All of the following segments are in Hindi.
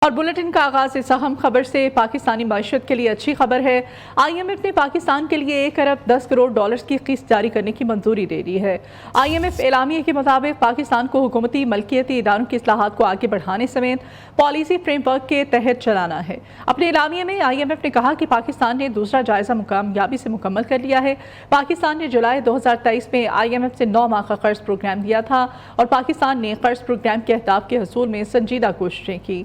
और बुलेटिन का आगाज इस अहम खबर से। पाकिस्तानी मईशत के लिए अच्छी खबर है। IMF ने पाकिस्तान के लिए 1 अरब 10 करोड़ डॉलर्स की किस्त जारी करने की मंजूरी दे दी है। IMF एलामिया के मुताबिक पाकिस्तान को हुकूमती मलकियती इदारों की इस्लाहात को आगे बढ़ाने समेत पॉलिसी फ्रेमवर्क के तहत चलाना है। अपने एलामिया में IMF ने कहा कि पाकिस्तान ने दूसरा जायजा कामयाबी से मुकम्मल कर लिया है। पाकिस्तान ने जुलाई 2023 में IMF से 9 माह का कर्ज प्रोग्राम दिया था और पाकिस्तान ने कर्ज प्रोग्राम के अहदाफ के हसूल में संजीदा कोशिशें की।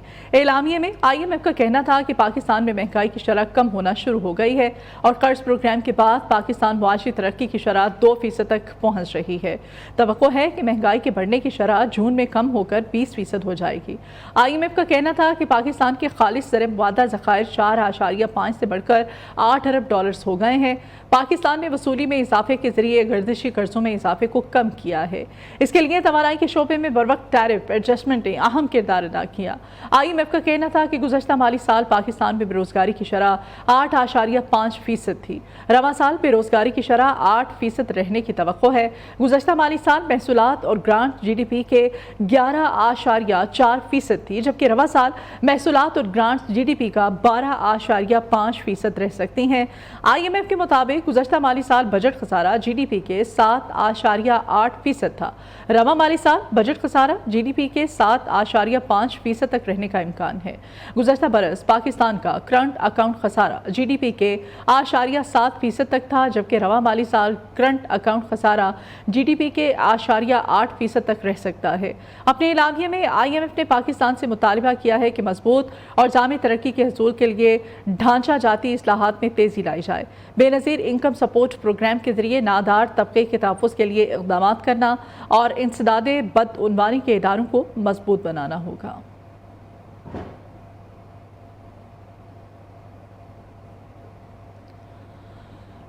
एलामिया में IMF का कहना था कि पाकिस्तान में महंगाई की शरह कम होना शुरू हो गई है और कर्ज प्रोग्राम के बाद पाकिस्तान मुआशी तरक्की की शरह 2% तक पहुंच रही है। तवक्को है कि महंगाई के बढ़ने की शरह जून में कम होकर 20% हो जाएगी। IMF का कहना था कि पाकिस्तान के खालिस ज़र मुआदा ज़खायर 4.5 से बढ़कर 8 अरब डॉलर्स हो गए हैं। पाकिस्तान ने वसूली में इजाफे के जरिए गर्दिशी कर्जों में इजाफे को कम किया है। इसके लिए तवानाई के शोबे में बरवक्त टैरिफ एडजस्टमेंट ने अहम किरदार अदा किया। IMF का कहना था कि गुज़श्ता माली साल पाकिस्तान में बेरोजगारी की शरह 8.5% थी। रवां साल बेरोजगारी की शरह 8% रहने की तवक्को है। गुज़श्ता माली साल महसूलात और ग्रांट GDP के 11.4% थी, जबकि रवां साल महसूलात और ग्रांट GDP का 12.5% रह सकती हैं। IMF के मुताबिक गुज़श्ता माली साल बजट खसारा GDP के 7.8% था। रवां माली साल बजट खसारा GDP के 7.5% तक रहने का इम्कान है। गुज़श्ता बरस पाकिस्तान का करंट अकाउंट खसारा GDP के 8.7% तक था, जबकि रवां माली साल करंट अकाउंट खसारा GDP के 8.8% तक रह सकता है। अपने एलामिया में IMF ने पाकिस्तान से मुतालबा किया है कि मजबूत और जामी तरक्की के हसूल के लिए ढांचा जाती इस्लाहात में तेज़ी लाई जाए। बेनज़ीर इनकम सपोर्ट प्रोग्राम के जरिए नादार तबके के तहफ़्फ़ुज़ के लिए इक़दाम करना और इंसदादे बदउनवानी के इदारों को मजबूत बनाना होगा।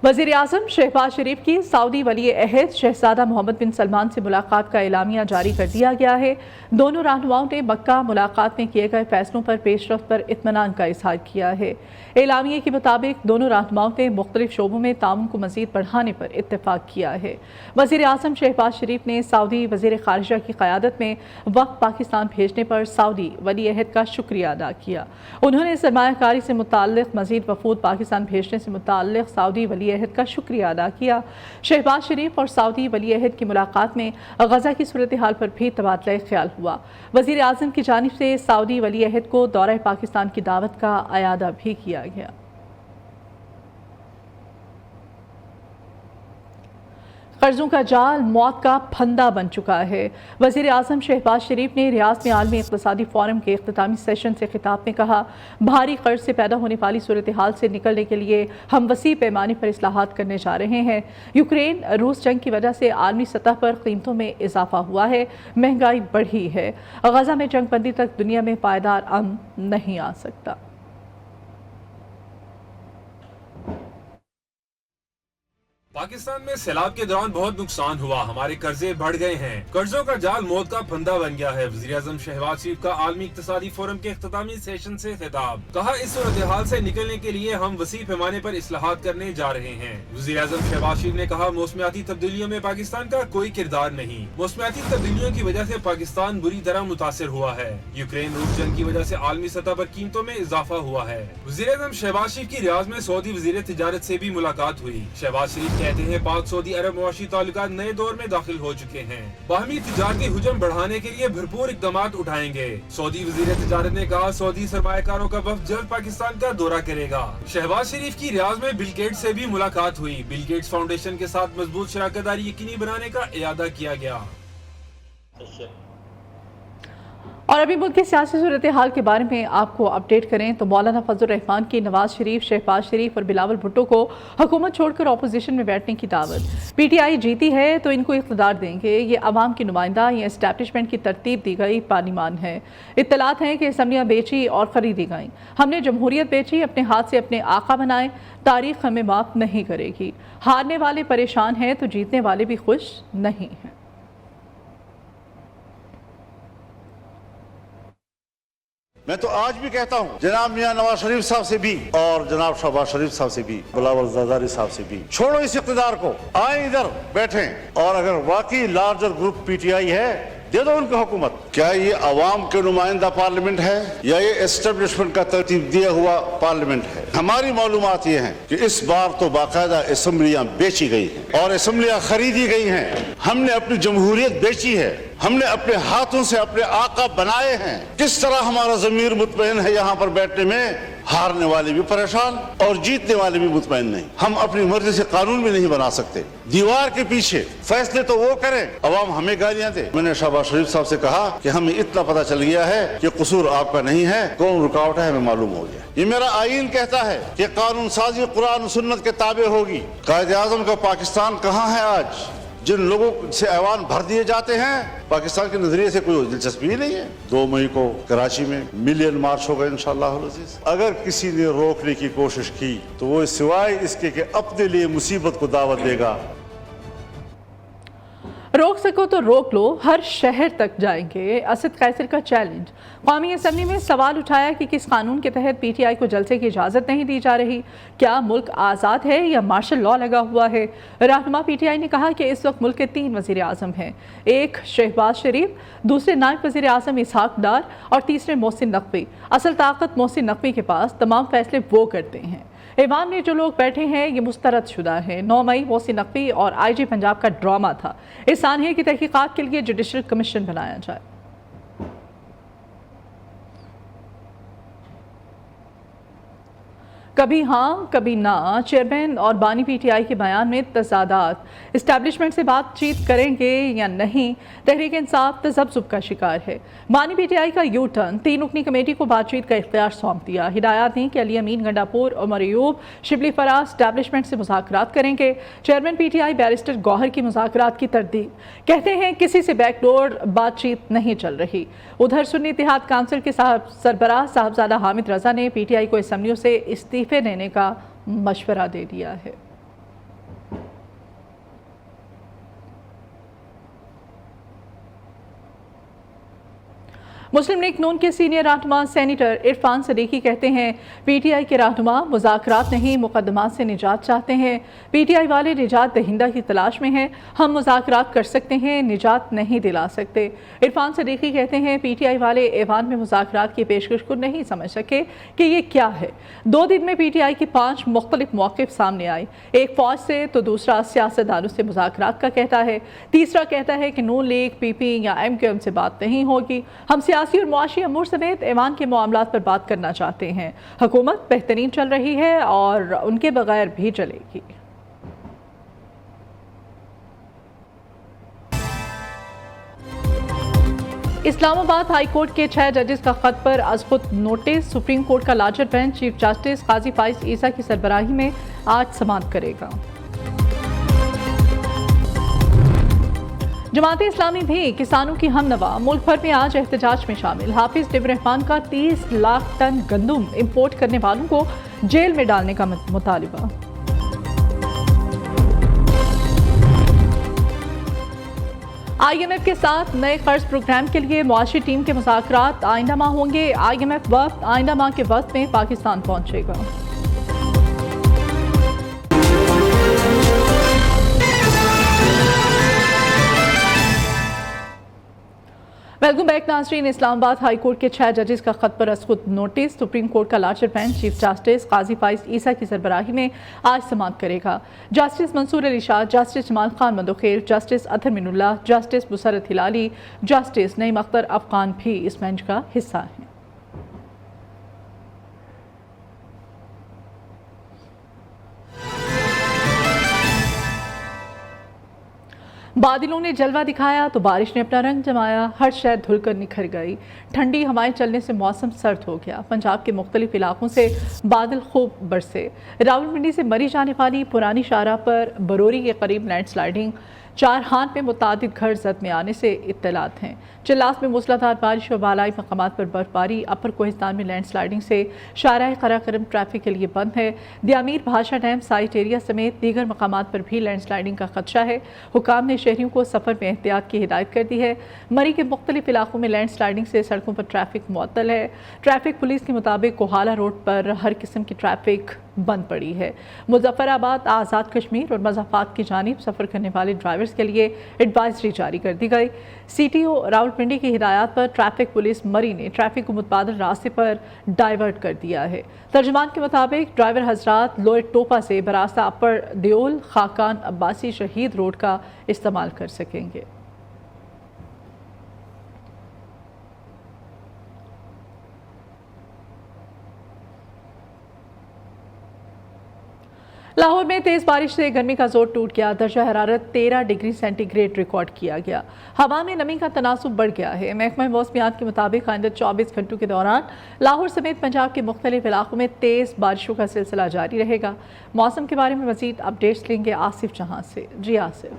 वज़ीर आज़म शहबाज शरीफ की सऊदी वली अहद शहजादा मोहम्मद बिन सलमान से मुलाकात का एलामिया जारी कर दिया गया है। दोनों रहनुमाओं ने मक्का मुलाकात में किए गए फैसलों पर पेशरफ्त पर इत्मीनान का इजहार किया है। एलामिया के मुताबिक दोनों रहनुमाओं ने मुख्तलिफ शोबों में ताउन को मज़ीद बढ़ाने पर इत्तेफाक किया है। वज़ीर आज़म शहबाज शरीफ ने सऊदी वज़ीर ख़ारिजा की क़यादत में वक्त पाकिस्तान भेजने पर सऊदी वली अहद का शुक्रिया अदा किया। उन्होंने सरमायाकारी से मुताल्लिक़ मज़ीद वफ़ूद पाकिस्तान भेजने से मुताल्लिक़ सऊदी वली अहद का शुक्रिया अदा किया। शहबाज शरीफ और सऊदी वली अहद की मुलाकात में गजा की सूरत हाल पर भी तबादला ख्याल हुआ। वज़ीर आज़म की जानिब से सऊदी वली अहद को दौरा पाकिस्तान की दावत का अयादा भी किया गया। कर्जों का जाल मौत का फंदा बन चुका है। वज़ीर आज़म शहबाज शरीफ ने रियाद में आलमी इक़्तिसादी फ़ोरम के इख्तितामी सेशन से खिताब में कहा, भारी कर्ज से पैदा होने वाली सूरत हाल से निकलने के लिए हम वसी पैमाने पर इस्लाहात करने जा रहे हैं। यूक्रेन रूस जंग की वजह से आलमी सतह पर कीमतों में इजाफा हुआ है, महंगाई बढ़ी है। गजा में जंग बंदी तक दुनिया में पायदार अमन नहीं आ सकता। पाकिस्तान में सैलाब के दौरान बहुत नुकसान हुआ, हमारे कर्जे बढ़ गए हैं, कर्जों का जाल मौत का फंदा बन गया है। वज़ीर आज़म शहबाज शरीफ का आलमी इक़्तिसादी फोरम के इख्तितामी सेशन से खिताब। कहा, इस सूरत हाल से निकलने के लिए हम वसी पैमाने पर इस्लाहात करने जा रहे हैं। वज़ीर आज़म शहबाज शरीफ ने कहा, मौसमियाती तब्दीलियों में पाकिस्तान का कोई किरदार नहीं। मौसमियाती तब्दीलियों की वजह से पाकिस्तान बुरी तरह मुतासिर हुआ है। यूक्रेन रूस जंग की वजह से आलमी सतह पर कीमतों में इजाफा हुआ है। वज़ीर आज़म शहबाज शरीफ की रियाद में सऊदी वज़ीर तिजारत से भी मुलाकात हुई। शहबाज शरीफ कहते हैं, पाक सऊदी अरब मुआशी ताल्लुकात नए दौर में दाखिल हो चुके हैं। बाहमी तिजारती हुजम बढ़ाने के लिए भरपूर इक़दामात उठाएंगे। सऊदी वज़ीर तिजारत ने कहा, सऊदी सरमायाकारों का वफ़द जल्द पाकिस्तान का दौरा करेगा। शहबाज शरीफ की रियाद में बिल गेट्स से भी मुलाकात हुई। बिल गेट्स फाउंडेशन के साथ मजबूत शराकतदारी यकीनी बनाने का इरादा किया गया। और अभी मुल्क की सियासी सूरत हाल के बारे में आपको अपडेट करें तो मौलाना फजल रहमान की नवाज शरीफ, शहबाज शरीफ और बिलावल भुट्टो को हुकूमत छोड़कर अपोजिशन में बैठने की दावत। PTI जीती है तो इनको इख्तियार देंगे। ये अवाम की नुमाइंदा या इस्टेब्लिशमेंट की तरतीब दी गई पार्लिमान है। इत्तलात हैं कि असम्बलियाँ बेची और ख़रीदी गईं। हमने जमहूरियत बेची, अपने हाथ से अपने आका बनाए। तारीख हमें माफ़ नहीं करेगी। हारने वाले परेशान हैं तो जीतने वाले भी खुश नहीं हैं। मैं तो आज भी कहता हूँ जनाब मियां नवाज शरीफ साहब से भी और जनाब शहबाज शरीफ साहब से भी, बिलावल ज़रदारी साहब से भी, छोड़ो इस इक़्तिदार को, आए इधर बैठें और अगर वाकई लार्जर ग्रुप PTI है दे दो उनको हुकूमत। क्या ये अवाम के नुमाइंदा पार्लियामेंट है या ये एस्टेब्लिशमेंट का तरतीब दिया हुआ पार्लियामेंट है? हमारी मालूमात ये हैं कि इस बार तो बाकायदा असम्बलियां बेची गई हैं और असम्बलियां खरीदी गई हैं। हमने अपनी जमहूरियत बेची है, हमने अपने हाथों से अपने आका बनाए हैं। किस तरह हमारा ज़मीर मुतमईन है यहाँ पर बैठने में? हारने वाले भी परेशान और जीतने वाले भी मुतमईन नहीं। हम अपनी मर्जी से कानून भी नहीं बना सकते। दीवार के पीछे फैसले तो वो करें, अवाम हमें गालियां दे। मैंने शहबाज शरीफ साहब से कहा कि हमें इतना पता चल गया है कि कसूर आपका नहीं है, कौन रुकावट है हमें मालूम हो गया। ये मेरा आईन कहता है कि कानून साजी कुरान और सुन्नत के ताबे होगी। कायदे आज़म का पाकिस्तान कहाँ है आज? जिन लोगों से ऐवान भर दिए जाते हैं, पाकिस्तान के नजरिए से कोई दिलचस्पी ही नहीं है। 2 मई को कराची में मिलियन मार्च होगा इंशाअल्लाह अज़ीज़। अगर किसी ने रोकने की कोशिश की तो वो सिवाय इसके कि अपने लिए मुसीबत को दावत देगा। रोक सको तो रोक लो, हर शहर तक जाएंगे, असद कैसर का चैलेंज। कौमी असम्बली में सवाल उठाया कि किस कानून के तहत पीटीआई को जलसे की इजाज़त नहीं दी जा रही? क्या मुल्क आज़ाद है या मार्शल लॉ लगा हुआ है? रहनुमा पीटीआई ने कहा कि इस वक्त मुल्क के 3 वज़ीर आज़म हैं, एक शहबाज शरीफ, दूसरे नायब वज़ीर आज़म इसहाक डार और तीसरे मोहसिन नकवी। असल ताकत मोहसिन नकवी के पास, तमाम फैसले वो करते हैं। ऐवान में जो लोग बैठे हैं ये मुस्तरद शुदा है। 9 मई मोहसिन नकवी और आईजी पंजाब का ड्रामा था। एहसान है कि तहकीकात के लिए जुडिशल कमीशन बनाया जाए। कभी हाँ कभी ना, चेयरमैन और बानी पीटीआई के बयान में तजादात। इस्टेब्लिशमेंट से बातचीत करेंगे या नहीं? तहरीक इंसाफ तजब्जुब का शिकार है। बानी पीटीआई का यू टर्न, 3 रुकनी कमेटी को बातचीत का इख्तियार सौंप दिया। हिदायत दी कि अली अमीन गंडापुर, उमर अयूब, शिबली फराज इस्टेब्लिशमेंट से मुज़ाकरात करेंगे। चेयरमैन पीटीआई बैरिस्टर गौहर की मुज़ाकरात की तरदीद, कहते हैं किसी से बैकडोर बातचीत नहीं चल रही। उधर सुन्नी इत्तेहाद काउंसिल के सरबराह साहबजादा हामिद रजा ने पीटीआई को असम्बलियों से इस्तीफे देने का मशवरा दे दिया है। मुस्लिम लीग नून के सीनियर रहनुमा सेनेटर इरफान सदीकी कहते हैं पीटीआई के रहनुमा मुज़ाकरात नहीं मुकदमात से निजात चाहते हैं। पीटीआई वाले निजात दहिंदा की तलाश में हैं। हम मुज़ाकरात कर सकते हैं, निजात नहीं दिला सकते। इरफान सदीकी कहते हैं पीटीआई वाले ऐवान में मुज़ाकरात की पेशकश को नहीं समझ सके कि ये क्या है। 2 दिन में पीटीआई की 5 मुख्तलिफ मौक़िफ़ सामने आए, एक फ़ौज से तो दूसरा सियासतदानों से मुज़ाकरात का कहता है, तीसरा कहता है कि नून लीग पीपी या MQM से बात नहीं होगी। हम सियासी और मुआशी अमूर समेत ऐवान के मामलात पर बात करना चाहते हैं। हुकूमत बेहतरीन चल रही है और उनके बगैर भी चलेगी। इस्लामाबाद हाई कोर्ट के 6 जजेस का खत पर अज खुद नोटिस। सुप्रीम कोर्ट का larger bench chief justice Qazi Faez Isa की सरबराही में आज समाअत करेगा। जमात इस्लामी भी किसानों की हमनवा, मुल्क भर में आज एहतजाज में शामिल। हाफिज टिब रहमान का 30 लाख टन गंदम इंपोर्ट करने वालों को जेल में डालने का मुतालिबा। IMF के साथ नए कर्ज प्रोग्राम के लिए मुआशी टीम के मुज़ाकरात आइंदा माह होंगे। IMF वक्त आइंदा माह के वक्त में पाकिस्तान पहुंचेगा। वेलकम बैक नाज़रीन। इस्लामाबाद हाई कोर्ट के 6 जजेस का खत पर खुद नोटिस। सुप्रीम कोर्ट का larger bench chief justice Qazi Faez Isa की सरबराही में आज समाअत करेगा। Justice Mansoor Ali Shah, justice Jamal Khan Mandokhel, justice Athar Minallah, justice Musarrat Hilali, justice Naeem Akhtar Afghan भी इस बेंच का हिस्सा हैं। बादलों ने जलवा दिखाया तो बारिश ने अपना रंग जमाया। हर शय धुलकर निखर गई। ठंडी हवाएं चलने से मौसम सर्द हो गया। पंजाब के मुख्तलिफ इलाकों से बादल खूब बरसे। रावलपिंडी से मरी जाने वाली पुरानी शाहराह पर बरोरी के करीब लैंडस्लाइडिंग। चारहान में मुतादिद घर जद में आने से इत्तलात हैं। चिल्लास में मूसलाधार बारिश और बालाई मकामात पर बर्फबारी। अपर कोहिस्तान में लैंडस्लाइडिंग से शाहराह कराकरम ट्रैफिक के लिए बंद है। दियामीर भाषा डैम साइट एरिया समेत दीगर मकामात पर भी लैंडस्लाइडिंग का खदशा है। हुकाम ने शहरियों को सफ़र में एहतियात की हिदायत कर दी है। मरी के मुख्तलिफ इलाकों में लैंडस्लाइडिंग से सड़कों पर ट्रैफिक मुअत्तल है। ट्रैफिक पुलिस के मुताबिक कोहाला रोड पर हर किस्म की ट्रैफिक बंद पड़ी है। मुजफ्फराबाद, आज़ाद कश्मीर और मज़ाफ़ात की जानिब सफ़र करने वाले ड्राइवर्स के लिए एडवाइजरी जारी कर दी गई। CTO रावलपिंडी की हिदायत पर ट्रैफिक पुलिस मरी ने ट्रैफिक को मुतबादिल रास्ते पर डाइवर्ट कर दिया है। तर्जुमान के मुताबिक ड्राइवर हजरात लोअर टोपा से बरास्ता अपर देओल खाकान अब्बासी शहीद रोड का इस्तेमाल कर सकेंगे। लाहौर में तेज़ बारिश से गर्मी का जोर टूट गया। दर्जा हरारत 13 डिग्री सेंटीग्रेड रिकॉर्ड किया गया। हवा में नमी का तनासुब बढ़ गया है। महकमा मौसमियात के मुताबिक आइंदा 24 घंटों के दौरान लाहौर समेत पंजाब के मुख्तलिफ इलाकों में तेज़ बारिशों का सिलसिला जारी रहेगा। मौसम के बारे में मज़ीद अपडेट्स लेंगे आसिफ जहां से। जी आसिफ।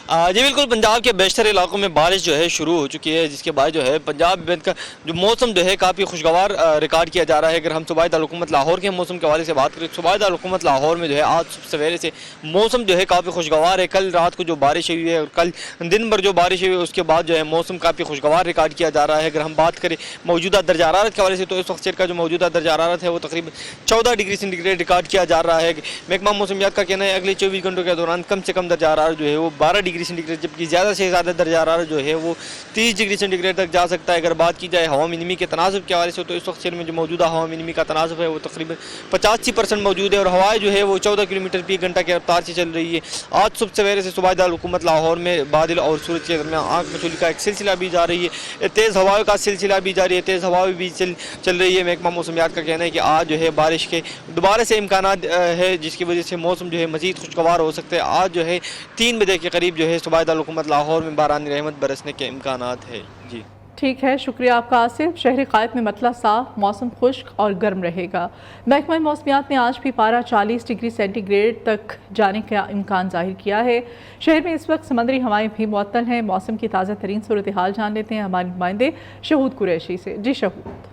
जी बिल्कुल, पंजाब के बेशतर इलाकों में बारिश जो है शुरू हो चुकी है, जिसके बाद जो है पंजाब में का जो मौसम जो है काफ़ी खुशगवार रिकॉर्ड किया जा रहा है। अगर हम सूबाई दारुल-हुकूमत लाहौर के मौसम के हवाले से बात करें, सूबाई दारुल-हुकूमत लाहौर में जो है आज सवेरे से मौसम जो है काफ़ी खुशगवार है। कल रात को जो बारिश हुई है और कल दिन भर जो बारिश हुई है उसके बाद जो है मौसम काफ़ी खुशगवार रिकॉर्ड किया जा रहा है। अगर हम बात करें मौजूदा दर्जा हरारत के हवाले से, तो इस वक्त का जो मौजूदा दर्जा हरारत है वो तकरीबन 14 डिग्री सेंटीग्रेड रिकॉर्ड किया जा रहा है। महकमा मौसमियात का कहना है अगले 24 घंटों के दौरान कम से कम दर्जा हरारत जो है वो 12 डिग्री सेंटीग्रेड, जबकि ज़्यादा से ज़्यादा दर्जा हरारत जो है वो 30 डिग्री सेंटीग्रेड तक जा सकता है। अगर बात की जाए हवा मिनमी के तनासब के हवाले से, तो इस वक्त शहर में जो मौजूदा हवा मिनमी का तनासब है वो तकरीबन 85% मौजूद है और हवाएं जो है वो 14 किलोमीटर फी घंटा की रफ्तार से चल रही है। आज सुबह सवेरे से सूबाई दारुल-हुकूमत लाहौर में बादल और सूरज के दरमियान आंख मचोली का एक सिलसिला भी जारी है। तेज़ हवाओं का सिलसिला भी जारी है, तेज़ हवाएं भी चल रही है। महकमा मौसमियात का कहना है कि आज जो है बारिश के दोबारा से इम्कानात है, जिसकी वजह से मौसम जो है मज़ीद खुशगवार हो सकते हैं। आज जो है 3 बजे के करीब जो है सूबाई दारुल-हुकूमत लाहौर में बारानी रहमत बरसने के इम्कानात है। जी ठीक है, शुक्रिया आपका आसिफ। शहर क़ायद में मतला साफ, मौसम खुश्क और गर्म रहेगा। महकमा मौसमियात ने आज भी पारा 40 डिग्री सेंटीग्रेड तक जाने का इम्कान जाहिर किया है। शहर में इस वक्त समंदरी हवाएं भी मुअत्तल हैं। मौसम की ताज़ा तरीन सूरत हाल जान लेते हैं हमारे नुमाइंदे शहूद कुरैशी से। जी शहूद।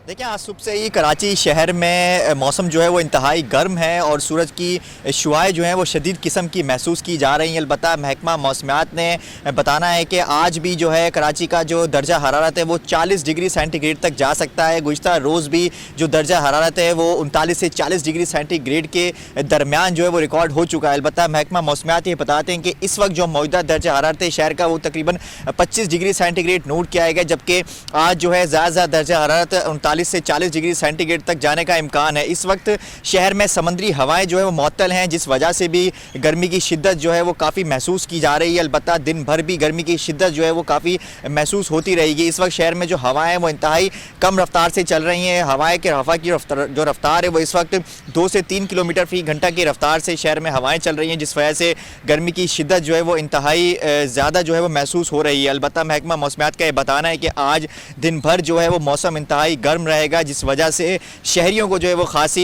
देखिए, आज सुबह से ही कराची शहर में मौसम जो है वो इंतहाई गर्म है और सूरज की शुआएं जो हैं वो शदीद किस्म की महसूस की जा रही हैं। अलबत्ता महकमा मौसमियात ने बताना है कि आज भी जो है कराची का जो दर्जा हरारत है वो 40 डिग्री सेंटीग्रेड तक जा सकता है। गुज़िश्ता रोज़ भी जो दर्जा हरारत है वो 39 से 40 डिग्री सेंटीग्रेड के दरमियान जो है वो रिकॉर्ड हो चुका है। अलबत्ता महकमा मौसमियात ये बताते हैं कि इस वक्त जो मौजूदा दर्जा हरारत है शहर का वो तकरीबन 25 डिग्री सेंटीग्रेड नोट किया गया, जबकि आज जो है ज़्यादा दर्जा हरारत 39 से 40 डिग्री सेंटीग्रेड तक जाने का इम्कान है। इस वक्त शहर में समंदरी हवाएं जो है वो मुअत्तल हैं, जिस वजह से भी गर्मी की शिद्दत जो है वो काफ़ी महसूस की जा रही है। अलबत्ता दिन भर भी गर्मी की शिद्दत जो है वो काफ़ी महसूस होती रहेगी। इस वक्त शहर में जो हवाएं हैं वो इंतहाई कम रफ्तार से चल रही हैं। हवाएं के हवा की जो रफ्तार है वो इस वक्त 2 से 3 किलोमीटर फी घंटा की रफ्तार से शहर में हवाएं चल रही हैं, जिस वजह से गर्मी की शिद्दत जो है वो इंतहाई ज़्यादा जो है वो महसूस हो रही है। अलबत्ता महकमा मौसमियात का ये बताना है कि आज दिन भर जो है वो मौसम इंतहाई गर्म रहेगा, जिस वजह से शहरियों को जो है वो खासी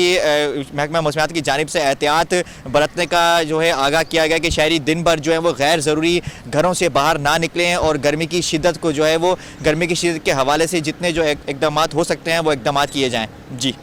महकमा मौसमियात की जानिब से एहतियात बरतने का जो है आगाह किया गया कि शहरी दिन भर जो है वो गैर ज़रूरी घरों से बाहर ना निकलें और गर्मी की शिद्दत को जो है वो गर्मी की शिद्दत के हवाले से जितने जो इकदाम हो सकते हैं वो इकदाम किए जाएँ। जी।